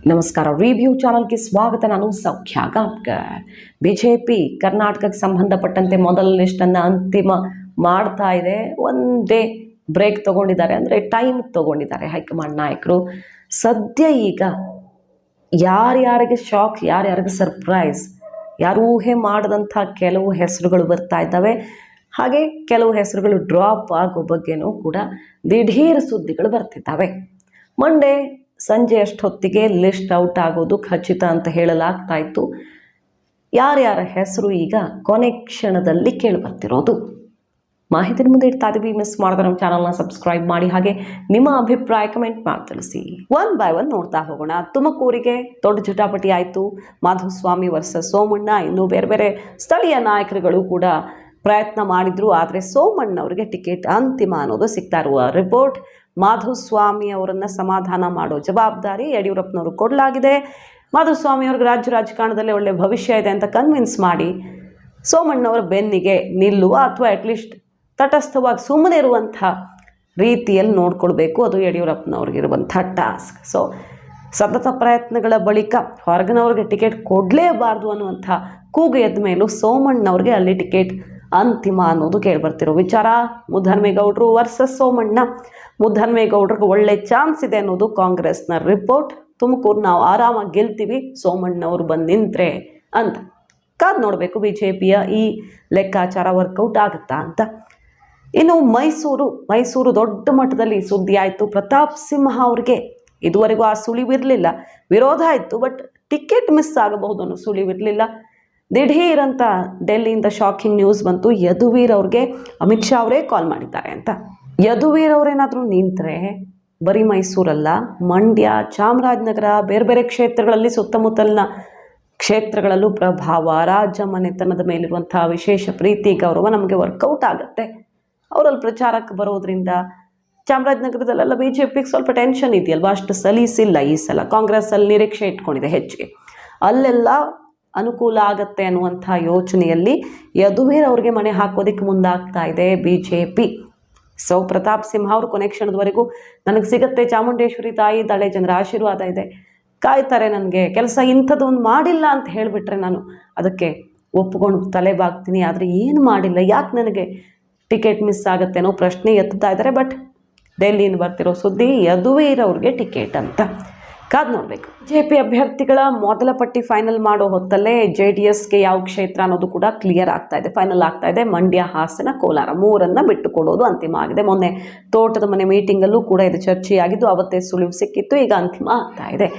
ನಮಸ್ಕಾರ. ರಿವ್ಯೂ ಚಾನಲ್ಗೆ ಸ್ವಾಗತ. ನಾನು ಸೌಖ್ಯ ಗಾಂವ್ಕರ್. ಬಿಜೆಪಿ ಕರ್ನಾಟಕಕ್ಕೆ ಸಂಬಂಧಪಟ್ಟಂತೆ ಮೊದಲ ಲಿಸ್ಟನ್ನು ಅಂತಿಮ ಮಾಡ್ತಾ ಇದೆ. ಒಂದೇ ಬ್ರೇಕ್ ತಗೊಂಡಿದ್ದಾರೆ, ಅಂದರೆ ಟೈಮ್ ತಗೊಂಡಿದ್ದಾರೆ ಹೈಕಮಾಂಡ್ ನಾಯಕರು. ಸದ್ಯ ಈಗ ಯಾರ್ಯಾರಿಗೆ ಶಾಕ್, ಯಾರ್ಯಾರಿಗೆ ಸರ್ಪ್ರೈಸ್, ಯಾರು ಊಹೆ ಮಾಡಿದಂಥ ಕೆಲವು ಹೆಸರುಗಳು ಬರ್ತಾ ಇದ್ದಾವೆ. ಹಾಗೆ ಕೆಲವು ಹೆಸರುಗಳು ಡ್ರಾಪ್ ಆಗೋ ಬಗ್ಗೆನೂ ಕೂಡ ದಿಢೀರ್ ಸುದ್ದಿಗಳು ಬರ್ತಿದ್ದಾವೆ. ಮಂಡೇ ಸಂಜೆ ಅಷ್ಟೊತ್ತಿಗೆ ಲಿಸ್ಟ್ ಔಟ್ ಆಗೋದು ಖಚಿತ ಅಂತ ಹೇಳಲಾಗ್ತಾ ಇತ್ತು. ಯಾರ್ಯಾರ ಹೆಸರು ಈಗ ಕೊನೆ ಕ್ಷಣದಲ್ಲಿ ಕೇಳಿಬರ್ತಿರೋದು ಮಾಹಿತಿ ಮುಂದೆ ಇಡ್ತಾ ಇದ್ದೀವಿ. ಮಿಸ್ ಮಾಡಿದ್ರೆ ನಮ್ಮ ಚಾನಲ್ನ ಸಬ್ಸ್ಕ್ರೈಬ್ ಮಾಡಿ, ಹಾಗೆ ನಿಮ್ಮ ಅಭಿಪ್ರಾಯ ಕಮೆಂಟ್ ಮಾಡಿ ತಿಳಿಸಿ. ಒನ್ ಬೈ ಒನ್ ನೋಡ್ತಾ ಹೋಗೋಣ. ತುಮಕೂರಿಗೆ ದೊಡ್ಡ ಜಟಾಪಟಿ ಆಯಿತು. ಮಾಧುಸ್ವಾಮಿ ವರ್ಸಸ್ ಸೋಮಣ್ಣ. ಇನ್ನೂ ಬೇರೆ ಬೇರೆ ಸ್ಥಳೀಯ ನಾಯಕರುಗಳು ಕೂಡ ಪ್ರಯತ್ನ ಮಾಡಿದ್ರು, ಆದರೆ ಸೋಮಣ್ಣವರಿಗೆ ಟಿಕೆಟ್ ಅಂತಿಮ ಅನ್ನೋದು ಸಿಗ್ತಾ ಇರುವ ರಿಪೋರ್ಟ್. ಮಾಧುಸ್ವಾಮಿ ಅವರನ್ನು ಸಮಾಧಾನ ಮಾಡೋ ಜವಾಬ್ದಾರಿ ಯಡಿಯೂರಪ್ಪನವರು ಕೊಡಲಾಗಿದೆ. ಮಾಧುಸ್ವಾಮಿ ಅವ್ರಿಗೆ ರಾಜ್ಯ ರಾಜಕಾರಣದಲ್ಲಿ ಒಳ್ಳೆ ಭವಿಷ್ಯ ಇದೆ ಅಂತ ಕನ್ವಿನ್ಸ್ ಮಾಡಿ ಸೋಮಣ್ಣವರ ಬೆನ್ನಿಗೆ ನಿಲ್ಲುವ ಅಥವಾ ಅಟ್ಲೀಸ್ಟ್ ತಟಸ್ಥವಾಗಿ ಸುಮ್ಮನೆ ಇರುವಂಥ ರೀತಿಯಲ್ಲಿ ನೋಡ್ಕೊಳ್ಬೇಕು. ಅದು ಯಡಿಯೂರಪ್ಪನವ್ರಿಗಿರುವಂಥ ಟಾಸ್ಕ್. ಸೊ ಸತತ ಪ್ರಯತ್ನಗಳ ಬಳಿಕ ಹೊರಗಿನವ್ರಿಗೆ ಟಿಕೆಟ್ ಕೊಡಲೇಬಾರ್ದು ಅನ್ನುವಂಥ ಕೂಗು ಎದ್ದ ಮೇಲೂ ಸೋಮಣ್ಣವ್ರಿಗೆ ಅಲ್ಲಿ ಟಿಕೆಟ್ ಅಂತಿಮ ಅನ್ನೋದು ಕೇಳಿಬರ್ತಿರೋ ವಿಚಾರ. ಮುದ್ದಹನುಮೇಗೌಡರು ವರ್ಸಸ್ ಸೋಮಣ್ಣ. ಮುದ್ದಹನುಮೇಗೌಡರಿಗೆ ಒಳ್ಳೆ ಚಾನ್ಸ್ ಇದೆ ಅನ್ನೋದು ಕಾಂಗ್ರೆಸ್ನ ರಿಪೋರ್ಟ್. ತುಮಕೂರು ನಾವು ಆರಾಮಾಗಿ ಗೆಲ್ತೀವಿ ಸೋಮಣ್ಣವರು ಬಂದು ನಿಂತ್ರೆ ಅಂತ. ಕಾದು ನೋಡಬೇಕು ಬಿಜೆಪಿಯ ಈ ಲೆಕ್ಕಾಚಾರ ವರ್ಕೌಟ್ ಆಗುತ್ತಾ ಅಂತ. ಇನ್ನು ಮೈಸೂರು ದೊಡ್ಡ ಮಟ್ಟದಲ್ಲಿ ಸುದ್ದಿ ಆಯಿತು. ಪ್ರತಾಪ್ ಸಿಂಹ ಅವ್ರಿಗೆ ಇದುವರೆಗೂ ಆ ಸುಳಿವಿರಲಿಲ್ಲ, ವಿರೋಧ ಇತ್ತು, ಬಟ್ ಟಿಕೆಟ್ ಮಿಸ್ ಆಗಬಹುದು ಅನ್ನೋ ಸುಳಿವಿರಲಿಲ್ಲ. ದಿಢೀರಂತ ಡೆಲ್ಲಿಯಿಂದ ಶಾಕಿಂಗ್ ನ್ಯೂಸ್ ಬಂತು. ಯದುವೀರ್ ಅವ್ರಿಗೆ ಅಮಿತ್ ಶಾ ಅವರೇ ಕಾಲ್ ಮಾಡಿದ್ದಾರೆ ಅಂತ. ಯದುವೀರ್ ಅವರೇನಾದರೂ ನಿಂತರೆ ಬರೀ ಮೈಸೂರಲ್ಲ, ಮಂಡ್ಯ, ಚಾಮರಾಜನಗರ, ಬೇರೆ ಬೇರೆ ಕ್ಷೇತ್ರಗಳಲ್ಲಿ, ಸುತ್ತಮುತ್ತಲಿನ ಕ್ಷೇತ್ರಗಳಲ್ಲೂ ಪ್ರಭಾವ, ರಾಜ ಮನೆತನದ ಮೇಲಿರುವಂಥ ವಿಶೇಷ ಪ್ರೀತಿ ಗೌರವ ನಮಗೆ ವರ್ಕೌಟ್ ಆಗುತ್ತೆ. ಅವರಲ್ಲಿ ಪ್ರಚಾರಕ್ಕೆ ಬರೋದ್ರಿಂದ ಚಾಮರಾಜನಗರದಲ್ಲೆಲ್ಲ ಬಿ ಜೆ ಪಿಗೆ ಸ್ವಲ್ಪ ಟೆನ್ಷನ್ ಇದೆಯಲ್ವ, ಅಷ್ಟು ಸಲೀಸಿಲ್ಲ ಈ ಸಲ. ಕಾಂಗ್ರೆಸ್ಸಲ್ಲಿ ನಿರೀಕ್ಷೆ ಇಟ್ಕೊಂಡಿದೆ ಹೆಚ್ಚಿಗೆ, ಅಲ್ಲೆಲ್ಲ ಅನುಕೂಲ ಆಗತ್ತೆ ಅನ್ನುವಂಥ ಯೋಚನೆಯಲ್ಲಿ ಯದುವೀರ್ ಅವ್ರಿಗೆ ಮಣೆ ಹಾಕೋದಕ್ಕೆ ಮುಂದಾಗ್ತಾ ಇದೆ B J P. So Pratap Simha ಅವರು ಕೊನೆ ಕ್ಷಣದವರೆಗೂ ನನಗೆ ಸಿಗತ್ತೆ, ಚಾಮುಂಡೇಶ್ವರಿ ತಾಯಿ ಇದ್ದಾಳೆ, ಜನರ ಆಶೀರ್ವಾದ ಇದೆ, ಕಾಯ್ತಾರೆ, ನನಗೆ ಕೆಲಸ ಇಂಥದ್ದು ಒಂದು ಮಾಡಿಲ್ಲ ಅಂತ ಹೇಳಿಬಿಟ್ರೆ ನಾನು ಅದಕ್ಕೆ ಒಪ್ಪಿಕೊಂಡು ತಲೆ ಬಾಗ್ತೀನಿ, ಆದರೆ ಏನು ಮಾಡಿಲ್ಲ, ಯಾಕೆ ನನಗೆ ಟಿಕೆಟ್ ಮಿಸ್ ಆಗುತ್ತೆ ಅನ್ನೋ ಪ್ರಶ್ನೆ ಎತ್ತುತ್ತಾ ಇದ್ದಾರೆ. ಬಟ್ ಡೆಲ್ಲಿಯಿಂದ ಬರ್ತಿರೋ ಸುದ್ದಿ ಯದುವೀರ್ ಅವ್ರಿಗೆ ಟಿಕೆಟ್ ಅಂತ. ಕಾದು ನೋಡಬೇಕು. ಜೆ ಪಿ ಅಭ್ಯರ್ಥಿಗಳ ಮೊದಲ ಪಟ್ಟಿ ಫೈನಲ್ ಮಾಡೋ ಹೊತ್ತಲ್ಲೇ JDSಗೆ ಯಾವ ಕ್ಷೇತ್ರ ಅನ್ನೋದು ಕೂಡ ಕ್ಲಿಯರ್ ಆಗ್ತಾ ಇದೆ, ಫೈನಲ್ ಆಗ್ತಾ ಇದೆ. ಮಂಡ್ಯ, ಹಾಸನ, ಕೋಲಾರ ಮೂರನ್ನು ಬಿಟ್ಟು ಕೊಡೋದು ಅಂತಿಮ ಆಗಿದೆ. ಮೊನ್ನೆ ತೋಟದ ಮನೆ ಮೀಟಿಂಗಲ್ಲೂ ಕೂಡ ಇದು ಚರ್ಚೆಯಾಗಿದ್ದು, ಅವತ್ತೇ ಸುಳಿವು ಸಿಕ್ಕಿತ್ತು, ಈಗ ಅಂತಿಮ ಆಗ್ತಾ ಇದೆ.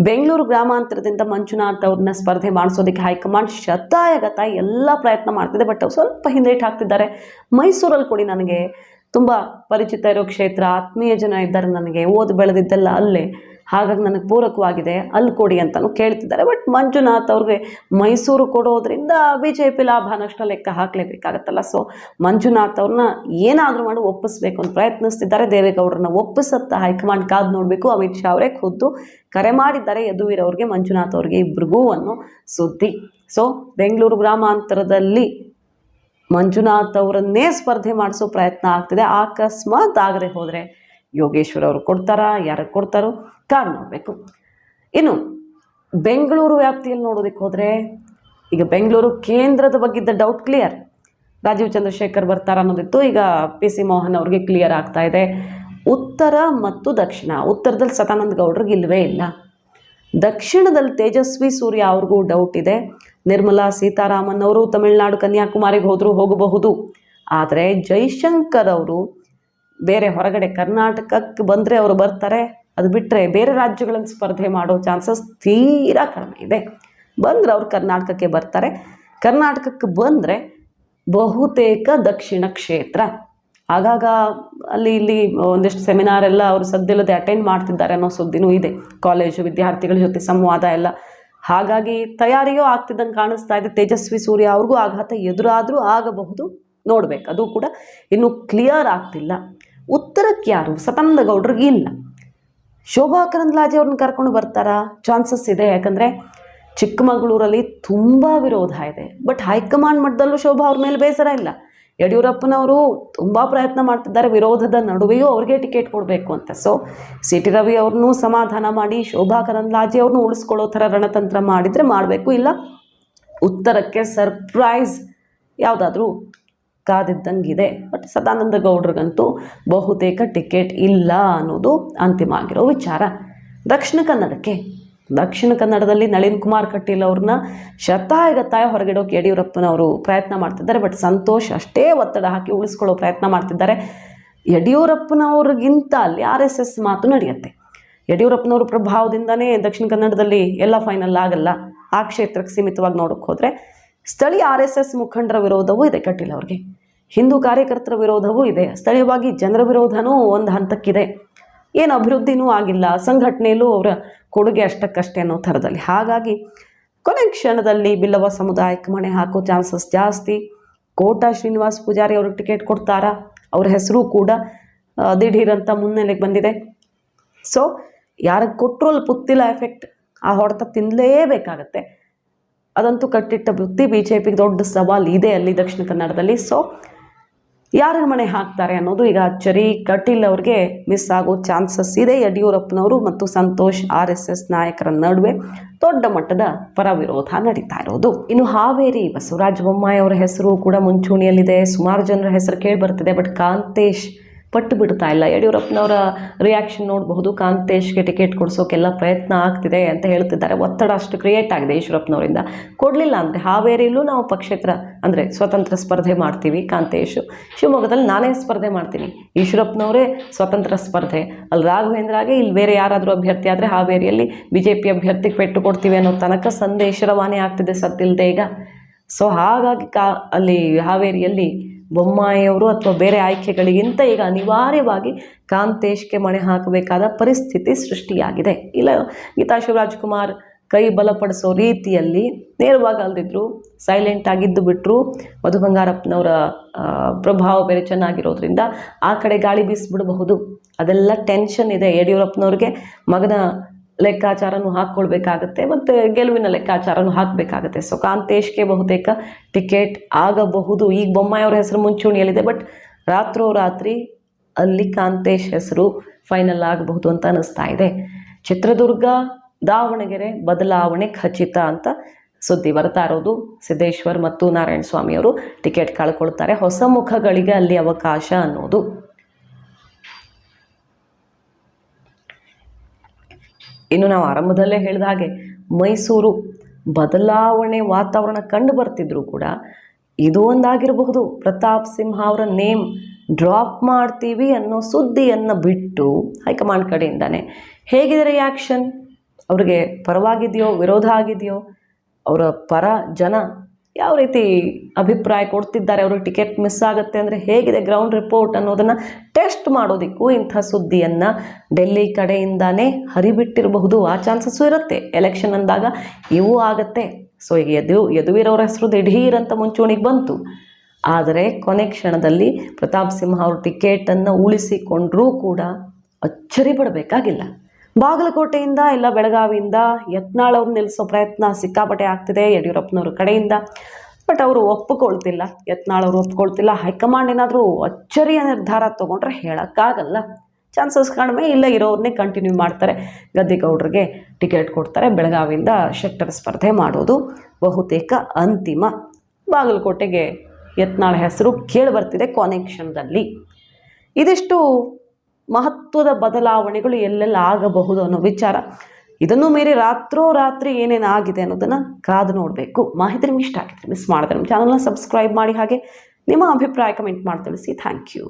ಬೆಂಗಳೂರು ಗ್ರಾಮಾಂತರದಿಂದ ಮಂಜುನಾಥ್ ಅವ್ರನ್ನ ಸ್ಪರ್ಧೆ ಮಾಡಿಸೋದಕ್ಕೆ ಹೈಕಮಾಂಡ್ ಶತಾಯಗತ ಎಲ್ಲ ಪ್ರಯತ್ನ ಮಾಡ್ತಿದೆ, ಬಟ್ ಅವ್ರು ಸ್ವಲ್ಪ ಹಿಂದೇಟು ಹಾಕ್ತಿದ್ದಾರೆ. ಮೈಸೂರಲ್ಲಿ ಕೊಡಿ, ನನಗೆ ತುಂಬ ಪರಿಚಿತ ಇರೋ ಕ್ಷೇತ್ರ, ಆತ್ಮೀಯ ಜನ ಇದ್ದಾರೆ, ನನಗೆ ಓದಿ ಬೆಳೆದಿದ್ದೆಲ್ಲ ಅಲ್ಲೇ, ಹಾಗಾಗಿ ನನಗೆ ಪೂರಕವಾಗಿದೆ, ಅಲ್ಲಿ ಕೊಡಿ ಅಂತಲೂ ಕೇಳ್ತಿದ್ದಾರೆ. ಬಟ್ ಮಂಜುನಾಥ್ ಅವ್ರಿಗೆ ಮೈಸೂರು ಕೊಡೋದ್ರಿಂದ BJP ಲಾಭ ನಷ್ಟ ಲೆಕ್ಕ ಹಾಕಲೇಬೇಕಾಗತ್ತಲ್ಲ. ಸೊ ಮಂಜುನಾಥ್ ಅವ್ರನ್ನ ಏನಾದರೂ ಮಾಡಿ ಒಪ್ಪಿಸ್ಬೇಕು ಅಂತ ಪ್ರಯತ್ನಿಸ್ತಿದ್ದಾರೆ. ದೇವೇಗೌಡರನ್ನ ಒಪ್ಪಿಸತ್ತ ಹೈಕಮಾಂಡ್, ಕಾದು ನೋಡಬೇಕು. ಅಮಿತ್ ಶಾ ಅವರೇ ಖುದ್ದು ಕರೆ ಮಾಡಿದ್ದಾರೆ ಯದುವೀರ್ ಅವ್ರಿಗೆ, ಮಂಜುನಾಥ್ ಅವ್ರಿಗೆ, ಇಬ್ರಿಗೂ ಅನ್ನೋ ಸುದ್ದಿ. ಸೊ ಬೆಂಗಳೂರು ಗ್ರಾಮಾಂತರದಲ್ಲಿ ಮಂಜುನಾಥ್ ಅವರನ್ನೇ ಸ್ಪರ್ಧೆ ಮಾಡಿಸೋ ಪ್ರಯತ್ನ ಆಗ್ತಿದೆ. ಅಕಸ್ಮಾತ್ ಆಗದೆ ಹೋದರೆ ಯೋಗೇಶ್ವರ್ ಅವರು ಕೊಡ್ತಾರಾ, ಯಾರಿಗೆ ಕೊಡ್ತಾರೋ ಕಾದು ನೋಡಬೇಕು. ಇನ್ನು ಬೆಂಗಳೂರು ವ್ಯಾಪ್ತಿಯಲ್ಲಿ ನೋಡೋದಕ್ಕೆ ಹೋದರೆ ಈಗ ಬೆಂಗಳೂರು ಕೇಂದ್ರದ ಬಗ್ಗಿದ್ದ ಡೌಟ್ ಕ್ಲಿಯರ್. ರಾಜೀವ್ ಚಂದ್ರಶೇಖರ್ ಬರ್ತಾರ ಅನ್ನೋದಿತ್ತು, ಈಗ PC ಮೋಹನ್ ಅವ್ರಿಗೆ ಕ್ಲಿಯರ್ ಆಗ್ತಾ ಇದೆ. ಉತ್ತರ ಮತ್ತು ದಕ್ಷಿಣ, ಉತ್ತರದಲ್ಲಿ ಸದಾನಂದ ಗೌಡ್ರಿಗೆ ಇಲ್ಲವೇ ಇಲ್ಲ. ದಕ್ಷಿಣದಲ್ಲಿ ತೇಜಸ್ವಿ ಸೂರ್ಯ ಅವ್ರಿಗೂ ಡೌಟ್ ಇದೆ. ನಿರ್ಮಲಾ ಸೀತಾರಾಮನ್ ಅವರು ತಮಿಳುನಾಡು, ಕನ್ಯಾಕುಮಾರಿಗೆ ಹೋಗಬಹುದು. ಆದರೆ ಜೈಶಂಕರ್ ಅವರು ಬೇರೆ ಹೊರಗಡೆ ಕರ್ನಾಟಕಕ್ಕೆ ಬಂದರೆ ಅವರು ಬರ್ತಾರೆ, ಅದು ಬಿಟ್ಟರೆ ಬೇರೆ ರಾಜ್ಯಗಳಲ್ಲಿ ಸ್ಪರ್ಧೆ ಮಾಡೋ ಚಾನ್ಸಸ್ ತೀರಾ ಕಡಿಮೆ ಇದೆ. ಬಂದರೆ ಅವ್ರು ಕರ್ನಾಟಕಕ್ಕೆ ಬರ್ತಾರೆ. ಕರ್ನಾಟಕಕ್ಕೆ ಬಂದರೆ ಬಹುತೇಕ ದಕ್ಷಿಣ ಕ್ಷೇತ್ರ. ಆಗಾಗ ಅಲ್ಲಿ ಇಲ್ಲಿ ಒಂದಿಷ್ಟು ಸೆಮಿನಾರ್ ಎಲ್ಲ ಅವರು ಸದ್ದಿಲ್ಲದೆ ಅಟೆಂಡ್ ಮಾಡ್ತಿದ್ದಾರೆ ಅನ್ನೋ ಸುದ್ದಿನೂ ಇದೆ. ಕಾಲೇಜು ವಿದ್ಯಾರ್ಥಿಗಳ ಜೊತೆ ಸಂವಾದ ಎಲ್ಲ, ಹಾಗಾಗಿ ತಯಾರಿಯೂ ಆಗ್ತಿದ್ದಂಗೆ ಕಾಣಿಸ್ತಾ ಇದೆ. ತೇಜಸ್ವಿ ಸೂರ್ಯ ಅವ್ರಿಗೂ ಆಘಾತ ಎದುರಾದರೂ ಆಗಬಹುದು, ನೋಡ್ಬೇಕು. ಅದು ಕೂಡ ಇನ್ನೂ ಕ್ಲಿಯರ್ ಆಗ್ತಿಲ್ಲ. ಉತ್ತರಕ್ಕೆ ಯಾರು? ಸದಾನಂದ ಗೌಡ್ರಿಗೆ ಇಲ್ಲ. ಶೋಭಾ ಕರಂದ್ಲಾಜೆ ಅವ್ರನ್ನ ಕರ್ಕೊಂಡು ಬರ್ತಾರಾ? ಚಾನ್ಸಸ್ ಇದೆ, ಯಾಕಂದರೆ ಚಿಕ್ಕಮಗಳೂರಲ್ಲಿ ತುಂಬ ವಿರೋಧ ಇದೆ. ಬಟ್ ಹೈಕಮಾಂಡ್ ಮಟ್ಟದಲ್ಲೂ ಶೋಭಾ ಅವ್ರ ಮೇಲೆ ಬೇಸರ ಇಲ್ಲ. ಯಡಿಯೂರಪ್ಪನವರು ತುಂಬ ಪ್ರಯತ್ನ ಮಾಡ್ತಿದ್ದಾರೆ, ವಿರೋಧದ ನಡುವೆಯೂ ಅವ್ರಿಗೆ ಟಿಕೆಟ್ ಕೊಡಬೇಕು ಅಂತ. ಸೊ ಸಿ ಟಿ ರವಿ ಅವ್ರನ್ನೂ ಸಮಾಧಾನ ಮಾಡಿ ಶೋಭಾ ಕರಂದ್ಲಾಜೆ ಅವ್ರನ್ನೂ ಉಳಿಸ್ಕೊಳ್ಳೋ ಥರ ರಣತಂತ್ರ ಮಾಡಿದರೆ ಮಾಡಬೇಕು, ಇಲ್ಲ ಉತ್ತರಕ್ಕೆ ಸರ್ಪ್ರೈಸ್ ಯಾವುದಾದ್ರೂ ಕಾದಿದ್ದಂಗಿದೆ. ಬಟ್ ಸದಾನಂದ ಗೌಡ್ರಿಗಂತೂ ಬಹುತೇಕ ಟಿಕೆಟ್ ಇಲ್ಲ ಅನ್ನೋದು ಅಂತಿಮ ಆಗಿರೋ ವಿಚಾರ. ದಕ್ಷಿಣ ಕನ್ನಡದಲ್ಲಿ ನಳಿನ್ ಕುಮಾರ್ ಕಟೀಲ್ ಅವ್ರನ್ನ ಶತಾಯಗತಾಯ ಹೊರಗಿಡೋಕೆ ಯಡಿಯೂರಪ್ಪನವರು ಪ್ರಯತ್ನ ಮಾಡ್ತಿದ್ದಾರೆ. ಬಟ್ ಸಂತೋಷ್ ಅಷ್ಟೇ ಒತ್ತಡ ಹಾಕಿ ಉಳಿಸ್ಕೊಳ್ಳೋ ಪ್ರಯತ್ನ ಮಾಡ್ತಿದ್ದಾರೆ. ಯಡಿಯೂರಪ್ಪನವ್ರಿಗಿಂತ ಅಲ್ಲಿ RSS ಮಾತು ನಡೆಯುತ್ತೆ. ಯಡಿಯೂರಪ್ಪನವ್ರ ಪ್ರಭಾವದಿಂದನೇ ದಕ್ಷಿಣ ಕನ್ನಡದಲ್ಲಿ ಎಲ್ಲ ಫೈನಲ್ ಆಗಲ್ಲ. ಆ ಕ್ಷೇತ್ರಕ್ಕೆ ಸೀಮಿತವಾಗಿ ನೋಡೋಕೆ ಹೋದರೆ ಸ್ಥಳೀಯ RSS ಮುಖಂಡರ ವಿರೋಧವೂ ಇದೆ ಕಟೀಲ್ ಅವ್ರಿಗೆ, ಹಿಂದೂ ಕಾರ್ಯಕರ್ತರ ವಿರೋಧವೂ ಇದೆ, ಸ್ಥಳೀಯವಾಗಿ ಜನರ ವಿರೋಧನೂ ಒಂದು ಹಂತಕ್ಕಿದೆ. ಏನು ಅಭಿವೃದ್ಧಿನೂ ಆಗಿಲ್ಲ, ಸಂಘಟನೆಯಲ್ಲೂ ಅವರ ಕೊಡುಗೆ ಅಷ್ಟಕ್ಕಷ್ಟೇ ಅನ್ನೋ ಥರದಲ್ಲಿ. ಹಾಗಾಗಿ ಕೊನೆ ಕ್ಷಣದಲ್ಲಿ ಬಿಲ್ಲವ ಸಮುದಾಯಕ್ಕೆ ಮಣೆ ಹಾಕೋ ಚಾನ್ಸಸ್ ಜಾಸ್ತಿ. ಕೋಟಾ ಶ್ರೀನಿವಾಸ್ ಪೂಜಾರಿ ಅವ್ರಿಗೆ ಟಿಕೆಟ್ ಕೊಡ್ತಾರಾ? ಅವ್ರ ಹೆಸರು ಕೂಡ ದಿಢೀರಂತ ಮುನ್ನೆಲೆಗೆ ಬಂದಿದೆ. ಸೊ ಯಾರಿಗೆ ಕೊಟ್ಟರು ಅಲ್ಲಿ ಪುತ್ತಿಲ ಎಫೆಕ್ಟ್, ಆ ಹೊಡೆತ ತಿನ್ನಲೇಬೇಕಾಗತ್ತೆ. ಅದಂತೂ ಕಟ್ಟಿಟ್ಟ ಬುತ್ತಿ. BJPಗೆ ದೊಡ್ಡ ಸವಾಲು ಇದೆ ಅಲ್ಲಿ ದಕ್ಷಿಣ ಕನ್ನಡದಲ್ಲಿ. ಸೊ ಯಾರಿಗೆ ಮಣೆ ಹಾಕ್ತಾರೆ ಅನ್ನೋದು ಈಗ ಅಚ್ಚರಿ. ಕಟೀಲ್ ಅವ್ರಿಗೆ ಮಿಸ್ ಆಗೋ ಚಾನ್ಸಸ್ ಇದೆ. ಯಡಿಯೂರಪ್ಪನವರು ಮತ್ತು ಸಂತೋಷ್ RSS ನಾಯಕರ ನಡುವೆ ದೊಡ್ಡ ಮಟ್ಟದ ಪರವಿರೋಧ ನಡೀತಾ ಇರೋದು. ಇನ್ನು ಹಾವೇರಿ ಬಸವರಾಜ ಬೊಮ್ಮಾಯಿ ಅವರ ಹೆಸರು ಕೂಡ ಮುಂಚೂಣಿಯಲ್ಲಿದೆ. ಸುಮಾರು ಜನರ ಹೆಸರು ಕೇಳಿ ಬರ್ತಿದೆ. ಬಟ್ ಕಾಂತೇಶ್ ಪಟ್ಟು ಬಿಡ್ತಾ ಇಲ್ಲ. ಯಡಿಯೂರಪ್ಪನವರ ರಿಯಾಕ್ಷನ್ ನೋಡಬಹುದು. ಕಾಂತೇಶ್ಗೆ ಟಿಕೆಟ್ ಕೊಡಿಸೋಕೆಲ್ಲ ಪ್ರಯತ್ನ ಆಗ್ತಿದೆ ಅಂತ ಹೇಳ್ತಿದ್ದಾರೆ. ಒತ್ತಡ ಅಷ್ಟು ಕ್ರಿಯೇಟ್ ಆಗಿದೆ ಈಶ್ವರಪ್ಪನವರಿಂದ. ಕೊಡಲಿಲ್ಲ ಅಂದರೆ ಹಾವೇರಿಯಲ್ಲೂ ನಾವು ಪಕ್ಷೇತರ ಅಂದರೆ ಸ್ವತಂತ್ರ ಸ್ಪರ್ಧೆ ಮಾಡ್ತೀವಿ. ಕಾಂತೇಶು ಶಿವಮೊಗ್ಗದಲ್ಲಿ ನಾನೇ ಸ್ಪರ್ಧೆ ಮಾಡ್ತೀನಿ, ಈಶ್ವರಪ್ಪನವರೇ ಸ್ವತಂತ್ರ ಸ್ಪರ್ಧೆ, ಅಲ್ಲಿ ರಾಘವೇಂದ್ರಾಗೆ ಇಲ್ಲಿ ಬೇರೆ ಯಾರಾದರೂ ಅಭ್ಯರ್ಥಿ ಆದರೆ ಹಾವೇರಿಯಲ್ಲಿ BJP ಅಭ್ಯರ್ಥಿಗೆ ಪೆಟ್ಟು ಕೊಡ್ತೀವಿ ಅನ್ನೋ ತನಕ ಸಂದೇಶ ರವಾನೆ ಆಗ್ತಿದೆ ಸದ್ದಿಲ್ಲದೆ ಈಗ. ಸೊ ಹಾಗಾಗಿ ಅಲ್ಲಿ ಹಾವೇರಿಯಲ್ಲಿ ಬೊಮ್ಮಾಯಿಯವರು ಅಥವಾ ಬೇರೆ ಆಯ್ಕೆಗಳಿಗಿಂತ ಈಗ ಅನಿವಾರ್ಯವಾಗಿ ಕಾಂತೇಶ್ಗೆ ಮಣೆ ಹಾಕಬೇಕಾದ ಪರಿಸ್ಥಿತಿ ಸೃಷ್ಟಿಯಾಗಿದೆ. ಇಲ್ಲ ಗೀತಾ ಶಿವರಾಜ್ಕುಮಾರ್ ಕೈ ಬಲಪಡಿಸೋ ರೀತಿಯಲ್ಲಿ ನೇರವಾಗಿ ಅಲ್ದಿದ್ರು, ಸೈಲೆಂಟ್ ಆಗಿದ್ದು ಬಿಟ್ಟರು. ಮಧು ಬಂಗಾರಪ್ಪನವರ ಪ್ರಭಾವ ಬೇರೆ ಚೆನ್ನಾಗಿರೋದ್ರಿಂದ ಆ ಕಡೆ ಗಾಳಿ ಬೀಸಿಬಿಡಬಹುದು. ಅದೆಲ್ಲ ಟೆನ್ಷನ್ ಇದೆ ಯಡಿಯೂರಪ್ಪನವ್ರಿಗೆ. ಮಗನ ಲೆಕ್ಕಾಚಾರನೂ ಹಾಕ್ಕೊಳ್ಬೇಕಾಗತ್ತೆ ಮತ್ತು ಗೆಲುವಿನ ಲೆಕ್ಕಾಚಾರನೂ ಹಾಕಬೇಕಾಗತ್ತೆ. ಸೊ ಕಾಂತೇಶ್ಗೆ ಬಹುತೇಕ ಟಿಕೆಟ್ ಆಗಬಹುದು. ಈಗ ಬೊಮ್ಮಾಯಿಯವ್ರ ಹೆಸರು ಮುಂಚೂಣಿಯಲ್ಲಿದೆ. ಬಟ್ ರಾತ್ರೋರಾತ್ರಿ ಅಲ್ಲಿ ಕಾಂತೇಶ್ ಹೆಸರು ಫೈನಲ್ ಆಗಬಹುದು ಅಂತ ಅನ್ನಿಸ್ತಾ ಇದೆ. ಚಿತ್ರದುರ್ಗ ದಾವಣಗೆರೆ ಬದಲಾವಣೆ ಖಚಿತ ಅಂತ ಸುದ್ದಿ ಬರ್ತಾ ಇರೋದು. ಸಿದ್ದೇಶ್ವರ್ ಮತ್ತು ನಾರಾಯಣ ಸ್ವಾಮಿಯವರು ಟಿಕೆಟ್ ಕಳ್ಕೊಳ್ತಾರೆ. ಹೊಸ ಮುಖಗಳಿಗೆ ಅಲ್ಲಿ ಅವಕಾಶ ಅನ್ನೋದು. ಇನ್ನು ನಾವು ಆರಂಭದಲ್ಲೇ ಹೇಳಿದ ಹಾಗೆ ಮೈಸೂರು ಬದಲಾವಣೆ ವಾತಾವರಣ ಕಂಡು ಬರ್ತಿದ್ರು ಕೂಡ ಇದು ಒಂದಾಗಿರಬಹುದು. ಪ್ರತಾಪ್ ಸಿಂಹ ಅವರ ನೇಮ್ ಡ್ರಾಪ್ ಮಾಡ್ತೀವಿ ಅನ್ನೋ ಸುದ್ದಿಯನ್ನು ಬಿಟ್ಟು ಹೈಕಮಾಂಡ್ ಕಡೆಯಿಂದಾನೆ ಹೇಗಿದೆ ರಿಯಾಕ್ಷನ್? ಅವ್ರಿಗೆ ಪರವಾಗಿದೆಯೋ ವಿರೋಧ ಆಗಿದೆಯೋ? ಅವರ ಪರ ಜನ ಯಾವ ರೀತಿ ಅಭಿಪ್ರಾಯ ಕೊಡ್ತಿದ್ದಾರೆ? ಅವ್ರಿಗೆ ಟಿಕೆಟ್ ಮಿಸ್ ಆಗುತ್ತೆ ಅಂದರೆ ಹೇಗಿದೆ ಗ್ರೌಂಡ್ ರಿಪೋರ್ಟ್ ಅನ್ನೋದನ್ನು ಟೆಸ್ಟ್ ಮಾಡೋದಕ್ಕೂ ಇಂಥ ಸುದ್ದಿಯನ್ನು ಡೆಲ್ಲಿ ಕಡೆಯಿಂದಾನೇ ಹರಿಬಿಟ್ಟಿರಬಹುದು. ಆ ಚಾನ್ಸಸ್ಸು ಇರುತ್ತೆ. ಎಲೆಕ್ಷನ್ ಅಂದಾಗ ಇವು ಆಗುತ್ತೆ. ಸೊ ಈಗ ಯದುವೀರವ್ರ ಹೆಸರು ದಿಢೀರಂತ ಮುಂಚೂಣಿಗೆ ಬಂತು. ಆದರೆ ಕೊನೆ ಕ್ಷಣದಲ್ಲಿ ಪ್ರತಾಪ್ ಸಿಂಹ ಅವ್ರ ಟಿಕೆಟನ್ನು ಉಳಿಸಿಕೊಂಡ್ರೂ ಕೂಡ ಅಚ್ಚರಿ ಪಡಬೇಕಾಗಿಲ್ಲ. ಬಾಗಲಕೋಟೆಯಿಂದ ಇಲ್ಲ ಬೆಳಗಾವಿಯಿಂದ ಯತ್ನಾಳ್ ಅವ್ರು ನಿಲ್ಲಿಸೋ ಪ್ರಯತ್ನ ಸಿಕ್ಕಾಪಟ್ಟೆ ಆಗ್ತಿದೆ ಯಡಿಯೂರಪ್ಪನವ್ರ ಕಡೆಯಿಂದ. ಬಟ್ ಅವರು ಒಪ್ಪಿಕೊಳ್ತಿಲ್ಲ, ಯತ್ನಾಳ್ ಅವರು ಒಪ್ಪಿಕೊಳ್ತಿಲ್ಲ. ಹೈಕಮಾಂಡ್ ಏನಾದರೂ ಅಚ್ಚರಿಯ ನಿರ್ಧಾರ ತೊಗೊಂಡ್ರೆ ಹೇಳೋಕ್ಕಾಗಲ್ಲ. ಚಾನ್ಸಸ್ ಕಡಿಮೆ. ಇಲ್ಲ ಇರೋರನ್ನೇ ಕಂಟಿನ್ಯೂ ಮಾಡ್ತಾರೆ. ಗದ್ದಿಗೌಡರಿಗೆ ಟಿಕೆಟ್ ಕೊಡ್ತಾರೆ. ಬೆಳಗಾವಿಯಿಂದ ಶೆಟ್ಟರ್ ಸ್ಪರ್ಧೆ ಮಾಡೋದು ಬಹುತೇಕ ಅಂತಿಮ. ಬಾಗಲಕೋಟೆಗೆ ಯತ್ನಾಳ್ ಹೆಸರು ಕೇಳಿ ಬರ್ತಿದೆ ಕೊನೆ ಕ್ಷಣದಲ್ಲಿ. ಇದಿಷ್ಟು ಮಹತ್ವದ ಬದಲಾವಣೆಗಳು ಎಲ್ಲೆಲ್ಲ ಆಗಬಹುದು ಅನ್ನೋ ವಿಚಾರ. ಇದನ್ನು ಮೀರಿ ರಾತ್ರೋರಾತ್ರಿ ಏನೇನು ಆಗಿದೆ ಅನ್ನೋದನ್ನು ಕಾದು ನೋಡಬೇಕು. ಮಾಹಿತಿ ನಿಮ್ಗೆ ಇಷ್ಟ ಆಗಿದ್ರೆ ಮಿಸ್ ಮಾಡಿದ್ರೆ ನಮ್ಮ ಚಾನಲ್ನ ಸಬ್ಸ್ಕ್ರೈಬ್ ಮಾಡಿ. ಹಾಗೆ ನಿಮ್ಮ ಅಭಿಪ್ರಾಯ ಕಮೆಂಟ್ ಮಾಡಿ ತಿಳಿಸಿ. Thank you.